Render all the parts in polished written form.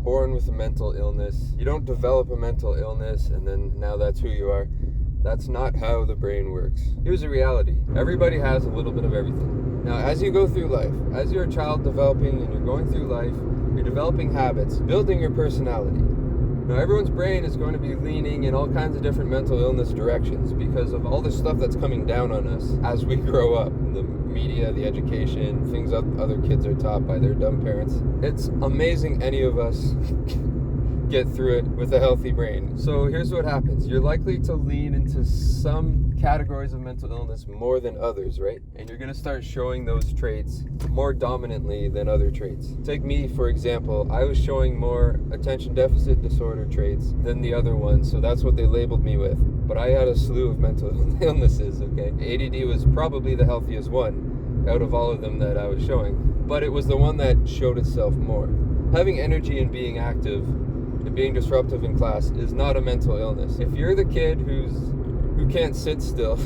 born with a mental illness. You don't develop a mental illness and then now that's who you are. That's not how the brain works. Here's a reality. Everybody has a little bit of everything. Now, as you go through life, as you're a child developing and you're going through life, you're developing habits, building your personality. Now, everyone's brain is going to be leaning in all kinds of different mental illness directions because of all the stuff that's coming down on us as we grow up. The media, the education, things other kids are taught by their dumb parents. It's amazing any of us get through it with a healthy brain. So here's what happens. You're likely to lean into some categories of mental illness more than others, right? And you're going to start showing those traits more dominantly than other traits. Take me, for example. I was showing more attention deficit disorder traits than the other ones, so that's what they labeled me with. But I had a slew of mental illnesses, okay? ADD was probably the healthiest one out of all of them that I was showing, but it was the one that showed itself more. Having energy and being active and being disruptive in class is not a mental illness. If you're the kid who can't sit still,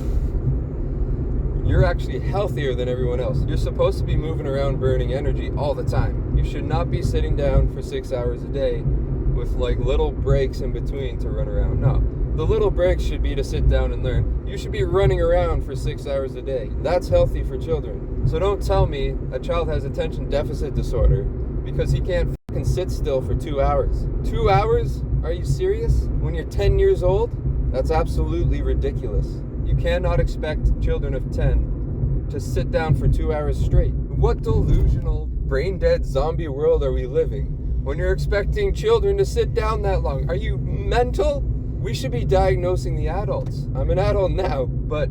you're actually healthier than everyone else. You're supposed to be moving around burning energy all the time. You should not be sitting down for 6 hours a day with like little breaks in between to run around. No, the little breaks should be to sit down and learn. You should be running around for 6 hours a day. That's healthy for children. So don't tell me a child has attention deficit disorder because he can't fucking sit still for 2 hours. 2 hours? Are you serious? When you're 10 years old? That's absolutely ridiculous. You cannot expect children of 10 to sit down for 2 hours straight. What delusional, brain-dead zombie world are we living when you're expecting children to sit down that long? Are you mental? We should be diagnosing the adults. I'm an adult now, but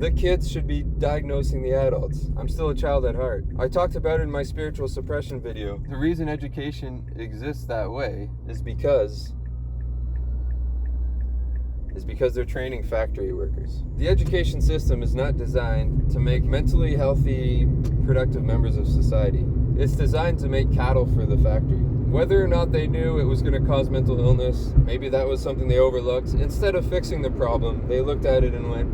the kids should be diagnosing the adults. I'm still a child at heart. I talked about it in my spiritual suppression video. The reason education exists that way is because they're training factory workers. The education system is not designed to make mentally healthy, productive members of society. It's designed to make cattle for the factory. Whether or not they knew it was going to cause mental illness, maybe that was something they overlooked. Instead of fixing the problem, they looked at it and went,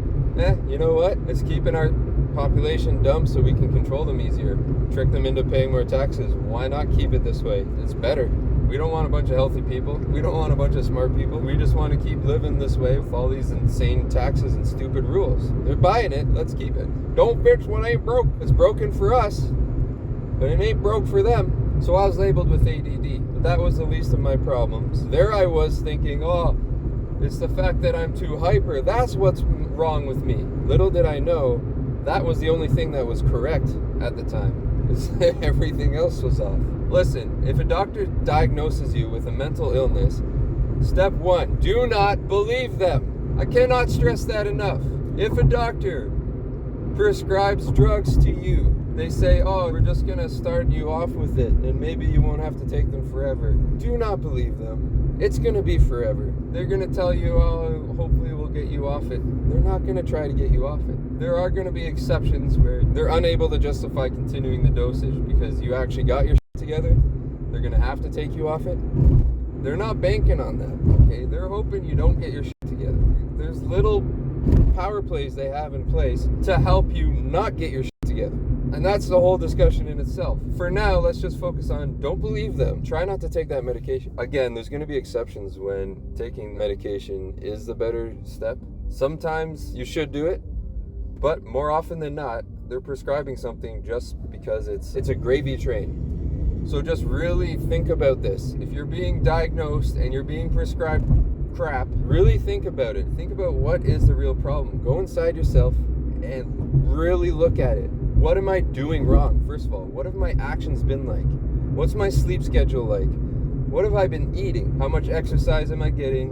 you know what? It's keeping our population dumb so we can control them easier. Trick them into paying more taxes. Why not keep it this way? It's better. We don't want a bunch of healthy people. We don't want a bunch of smart people. We just want to keep living this way with all these insane taxes and stupid rules. They're buying it. Let's keep it. Don't fix what ain't broke. It's broken for us, but it ain't broke for them. So I was labeled with ADD, but that was the least of my problems. There I was thinking, it's the fact that I'm too hyper. That's what's wrong with me. Little did I know, that was the only thing that was correct at the time. Everything else was off. Listen, if a doctor diagnoses you with a mental illness, step one, do not believe them. I cannot stress that enough. If a doctor prescribes drugs to you, they say, we're just going to start you off with it, and maybe you won't have to take them forever. Do not believe them. It's going to be forever. They're going to tell you, hopefully we'll get you off it. They're not going to try to get you off it. There are going to be exceptions where they're unable to justify continuing the dosage because you actually got your shit together. They're going to have to take you off it. They're not banking on that, okay? They're hoping you don't get your shit together. There's little power plays they have in place to help you not get your shit together. And that's the whole discussion in itself. For now, let's just focus on don't believe them. Try not to take that medication. Again, there's going to be exceptions when taking medication is the better step. Sometimes you should do it, but more often than not, they're prescribing something just because it's a gravy train. So just really think about this. If you're being diagnosed and you're being prescribed crap, really think about it. Think about what is the real problem. Go inside yourself and really look at it. What am I doing wrong? First of all, what have my actions been like? What's my sleep schedule like? What have I been eating? How much exercise am I getting?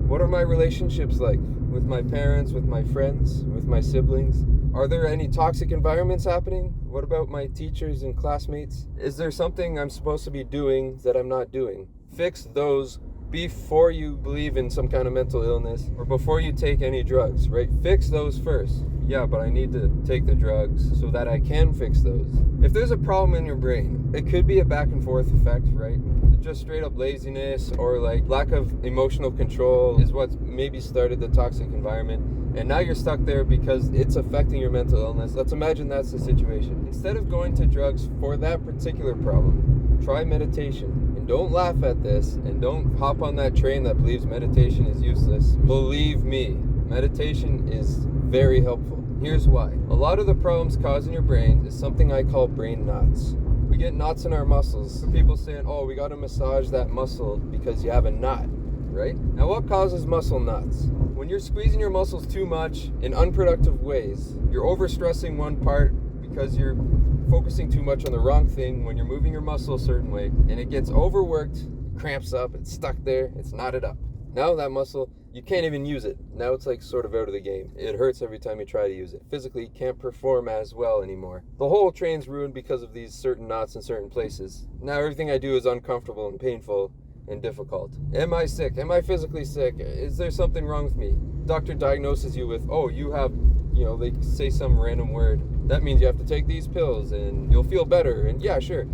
What are my relationships like? With my parents, with my friends, with my siblings? Are there any toxic environments happening? What about my teachers and classmates? Is there something I'm supposed to be doing that I'm not doing? Fix those before you believe in some kind of mental illness or before you take any drugs, right? Fix those first. Yeah, but I need to take the drugs so that I can fix those. If there's a problem in your brain, it could be a back and forth effect, right? Just straight up laziness or like lack of emotional control is what maybe started the toxic environment. And now you're stuck there because it's affecting your mental illness. Let's imagine that's the situation. Instead of going to drugs for that particular problem, try meditation and don't laugh at this and don't hop on that train that believes meditation is useless. Believe me, meditation is very helpful. Here's why. A lot of the problems causing your brain is something I call brain knots. We get knots in our muscles. People saying, oh, we got to massage that muscle because you have a knot, right? Now, what causes muscle knots? When you're squeezing your muscles too much in unproductive ways, you're overstressing one part because you're focusing too much on the wrong thing when you're moving your muscle a certain way, and it gets overworked, cramps up, it's stuck there, it's knotted up. Now that muscle, you can't even use it. Now it's like sort of out of the game. It hurts every time you try to use it. Physically, you can't perform as well anymore. The whole train's ruined because of these certain knots in certain places. Now everything I do is uncomfortable and painful and difficult. Am I sick? Am I physically sick? Is there something wrong with me? Doctor diagnoses you with, oh, you have, they say some random word. That means you have to take these pills and you'll feel better. And yeah, sure,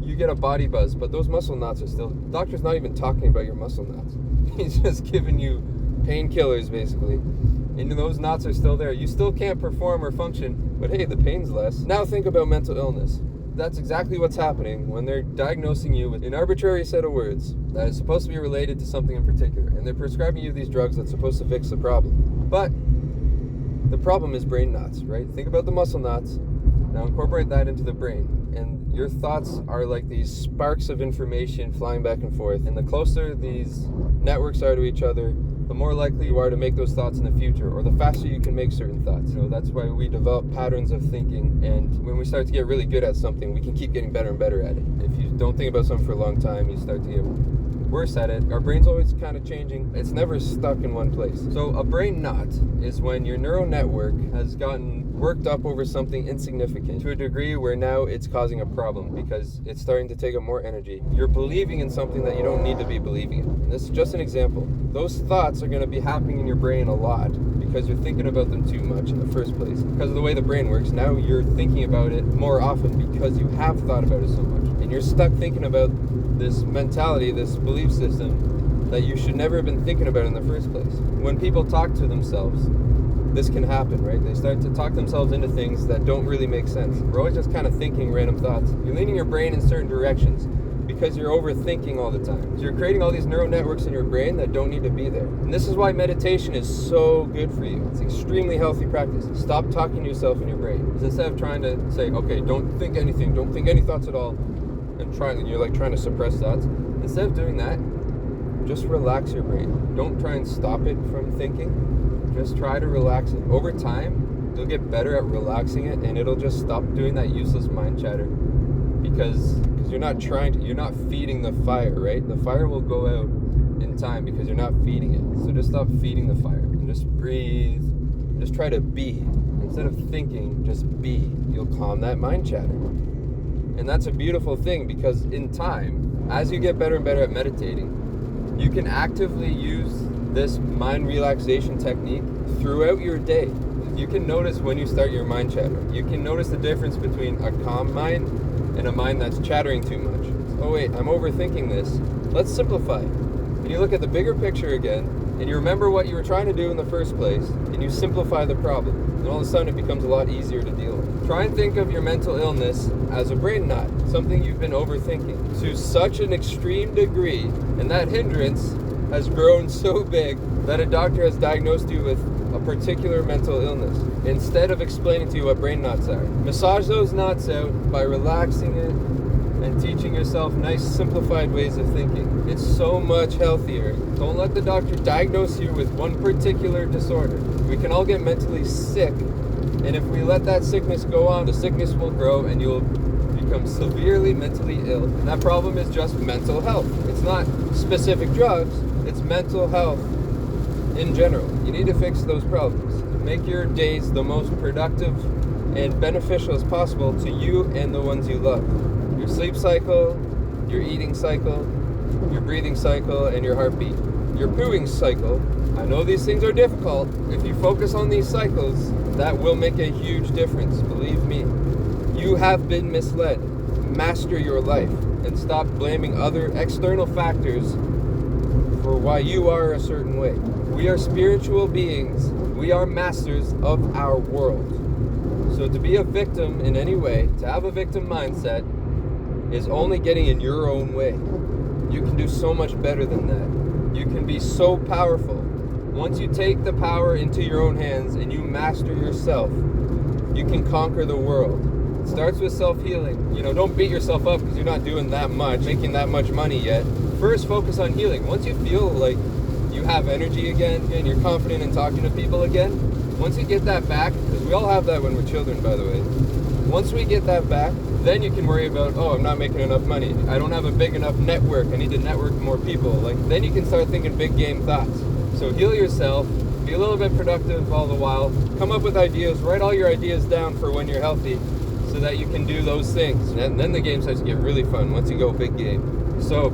you get a body buzz, but those muscle knots are still, doctor's not even talking about your muscle knots. He's just giving you painkillers, basically. And those knots are still there. You still can't perform or function, but hey, the pain's less. Now think about mental illness. That's exactly what's happening when they're diagnosing you with an arbitrary set of words that is supposed to be related to something in particular. And they're prescribing you these drugs that's supposed to fix the problem. But the problem is brain knots, right? Think about the muscle knots. Now incorporate that into the brain. And your thoughts are like these sparks of information flying back and forth. And the closer these networks are to each other, the more likely you are to make those thoughts in the future, or the faster you can make certain thoughts. That's why we develop patterns of thinking, and when we start to get really good at something, we can keep getting better and better at it. If you don't think about something for a long time, you start to get worse at it. Our brain's always kind of changing. It's never stuck in one place. So a brain knot is when your neural network has gotten worked up over something insignificant to a degree where now it's causing a problem because it's starting to take up more energy. You're believing in something that you don't need to be believing in. And this is just an example. Those thoughts are going to be happening in your brain a lot because you're thinking about them too much in the first place. Because of the way the brain works, now you're thinking about it more often because you have thought about it so much. And you're stuck thinking about this mentality, this belief system that you should never have been thinking about in the first place. When people talk to themselves, this can happen, right? They start to talk themselves into things that don't really make sense. We're always just kind of thinking random thoughts. You're leaning your brain in certain directions because you're overthinking all the time. So you're creating all these neural networks in your brain that don't need to be there. And this is why meditation is so good for you. It's extremely healthy practice. Stop talking to yourself in your brain. Because instead of trying to say, okay, don't think anything, don't think any thoughts at all, and you're like trying to suppress thoughts. Instead of doing that, just relax your brain. Don't try and stop it from thinking. Just try to relax it. Over time, you'll get better at relaxing it, and it'll just stop doing that useless mind chatter. Because you're not feeding the fire, right? The fire will go out in time because you're not feeding it. So just stop feeding the fire and just breathe. Just try to be. Instead of thinking, just be. You'll calm that mind chatter. And that's a beautiful thing because in time, as you get better and better at meditating, you can actively use this mind relaxation technique throughout your day. You can notice when you start your mind chatter. You can notice the difference between a calm mind and a mind that's chattering too much. Oh wait, I'm overthinking this. Let's simplify. And you look at the bigger picture again, and you remember what you were trying to do in the first place, and you simplify the problem. And all of a sudden it becomes a lot easier to deal with. Try and think of your mental illness as a brain knot, something you've been overthinking to such an extreme degree, and that hindrance has grown so big that a doctor has diagnosed you with a particular mental illness, instead of explaining to you what brain knots are. Massage those knots out by relaxing it and teaching yourself nice simplified ways of thinking. It's so much healthier. Don't let the doctor diagnose you with one particular disorder. We can all get mentally sick, and if we let that sickness go on, the sickness will grow and you'll become severely mentally ill. And that problem is just mental health. It's not specific drugs, it's mental health in general. You need to fix those problems. Make your days the most productive and beneficial as possible to you and the ones you love. Your sleep cycle, your eating cycle, your breathing cycle, and your heartbeat. Your pooing cycle. I know these things are difficult. If you focus on these cycles, that will make a huge difference. Believe me. You have been misled. Master your life and stop blaming other external factors for why you are a certain way. We are spiritual beings. We are masters of our world. So to be a victim in any way, to have a victim mindset, is only getting in your own way. you can do so much better than that. You can be so powerful. Once you take the power into your own hands and you master yourself, you can conquer the world. It starts with self-healing. Don't beat yourself up because you're not doing that much, making that much money yet. First, focus on healing. Once you feel like you have energy again and you're confident in talking to people again, once you get that back, because we all have that when we're children, by the way. Once we get that back, then you can worry about, I'm not making enough money. I don't have a big enough network. I need to network with more people. Then you can start thinking big game thoughts. So heal yourself, be a little bit productive all the while, come up with ideas, write all your ideas down for when you're healthy so that you can do those things. And then the game starts to get really fun once you go big game. So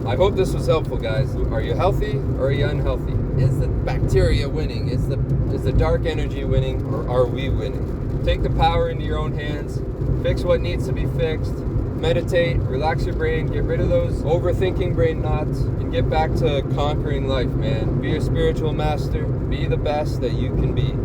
I hope this was helpful, guys. Are you healthy or are you unhealthy? Is the bacteria winning? Is the dark energy winning, or are we winning? Take the power into your own hands, fix what needs to be fixed, meditate, relax your brain, get rid of those overthinking brain knots, and get back to conquering life, man. Be a spiritual master, be the best that you can be.